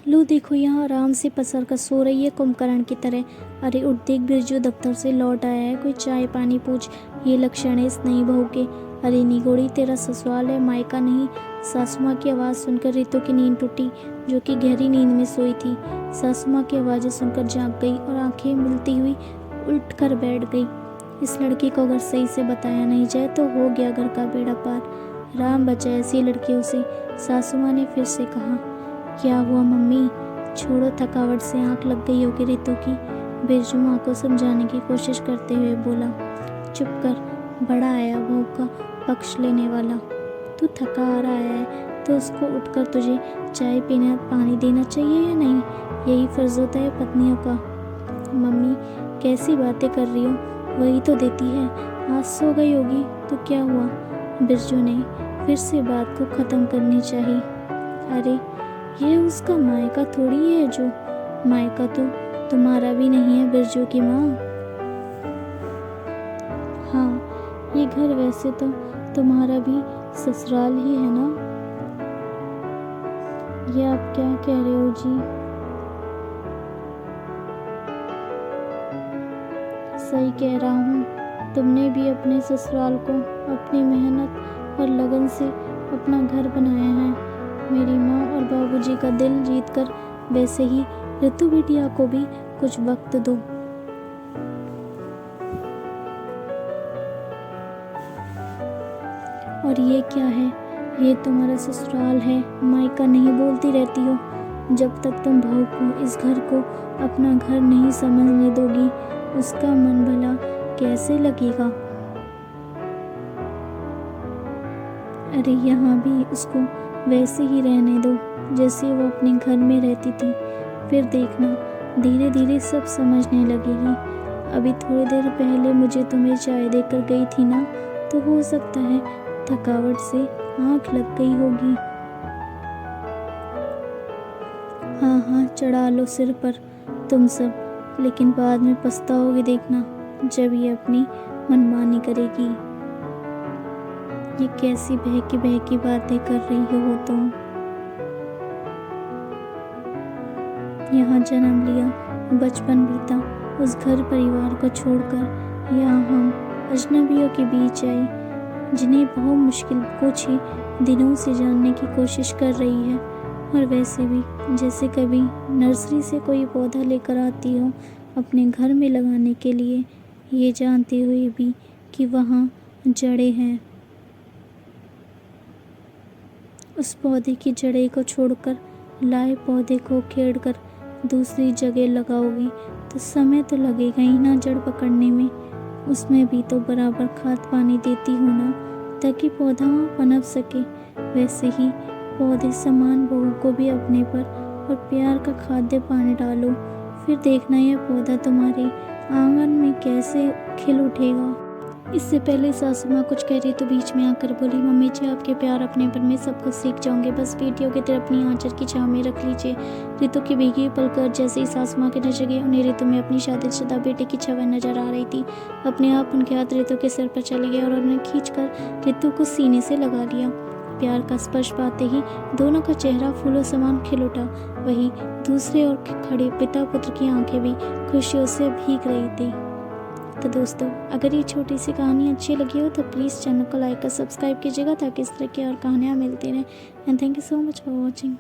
लो देखो यहाँ आराम से पसर कर सो रही है कुंभकर्ण की तरह। अरे उठ देख, बिरजू दफ्तर से लौट आया है, कोई चाय पानी पूछ। ये लक्षण है इस नई बहू के। अरे निगोड़ी, तेरा ससुराल है, मायका नहीं। सासू माँ की आवाज़ सुनकर रितु की नींद टूटी, जो कि गहरी नींद में सोई थी। सासू माँ की आवाज़ें सुनकर जाग गई और आंखें मिलती हुई उठ कर बैठ गई। इस लड़की को अगर सही से बताया नहीं जाए तो हो गया घर का बेड़ा पार। राम बचाए ऐसी लड़कियों से। सासू माँ ने फिर से कहा, क्या हुआ मम्मी? छोड़ो, थकावट से आंख लग गई होगी रितु की। बिरजू माँ को समझाने की कोशिश करते हुए बोला, चुप कर, बड़ा आया बहू का पक्ष लेने वाला। तू थका आ रहा है तो उसको उठकर तुझे चाय पीना पानी देना चाहिए या नहीं? यही फर्ज होता है पत्नियों का। मम्मी कैसी बातें कर रही हो, वही तो देती है। आज सो गई होगी तो क्या हुआ? बिरजू ने फिर से बात को ख़त्म करनी चाहिए। अरे ये उसका मायका थोड़ी है, जो मायका तो तुम्हारा भी नहीं है बिरजू की माँ। हाँ, ये घर वैसे तो तुम्हारा भी ससुराल ही है ना। ये आप क्या कह रहे हो जी? सही कह रहा हूँ, तुमने भी अपने ससुराल को अपनी मेहनत और लगन से अपना घर बनाया है। मेरी माँ और बाबूजी का दिल जीतकर, वैसे ही ऋतु बिटिया को भी कुछ वक्त दो। और ये क्या है? ये तुम्हारा ससुराल है, मायका नहीं बोलती रहती हो। जब तक तुम बहू को, इस घर को अपना घर नहीं समझने दोगी, उसका मन भला कैसे लगेगा? अरे यहाँ भी उसको वैसे ही रहने दो जैसे वो अपने घर में रहती थी। फिर देखना, धीरे धीरे सब समझने लगेगी। अभी थोड़ी देर पहले मुझे तुम्हें चाय देकर गई थी ना, तो हो सकता है थकावट से आंख लग गई होगी। हाँ हाँ, चढ़ा लो सिर पर तुम सब, लेकिन बाद में पछताओगे देखना, जब ये अपनी मनमानी करेगी। ये कैसी बहकी बातें कर रही हो तुम? यहाँ जन्म लिया, बचपन बीता, उस घर परिवार को छोड़कर यहाँ हम अजनबियों के बीच आए, जिन्हें बहुत मुश्किल कुछ ही दिनों से जानने की कोशिश कर रही है। और वैसे भी जैसे कभी नर्सरी से कोई पौधा लेकर आती हो अपने घर में लगाने के लिए, ये जानते हुए भी कि वहाँ जड़ें हैं। उस पौधे की जड़ें को छोड़कर लाए पौधे को खेड़कर दूसरी जगह लगाओगी तो समय तो लगेगा ही ना जड़ पकड़ने में। उसमें भी तो बराबर खाद पानी देती हो ना, ताकि पौधा वहाँ पनप सके। वैसे ही पौधे समान बहू को भी अपने पर और प्यार का खाद्य पानी डालो, फिर देखना यह पौधा तुम्हारे आंगन में कैसे खिल उठेगा। इससे पहले सासू माँ कुछ कह रही तो बीच में आकर बोली, मम्मी जी आपके प्यार अपने पर मैं सब कुछ सीख जाऊंगे, बस बेटियों की तरह अपनी आंचल की छांव में रख लीजिए। रितु की भीगी पलकर जैसे ही सासू माँ की नजर गई, उन्हें रितु में अपनी शादीशुदा बेटे की छवि नजर आ रही थी। अपने आप उनके हाथ रितु के सिर पर चले गए और उन्हें खींचकर रितु को सीने से लगा लिया। प्यार का स्पर्श पाते ही दोनों का चेहरा फूलों समान खिल उठा। वहीं दूसरे ओर खड़े पिता पुत्र की आंखें भी खुशियों से भीग रही थी। तो दोस्तों, अगर ये छोटी सी कहानी अच्छी लगी हो तो प्लीज़ चैनल को लाइक और सब्सक्राइब कीजिएगा, ताकि इस तरह की और कहानियाँ मिलती रहें। And thank you so much for watching.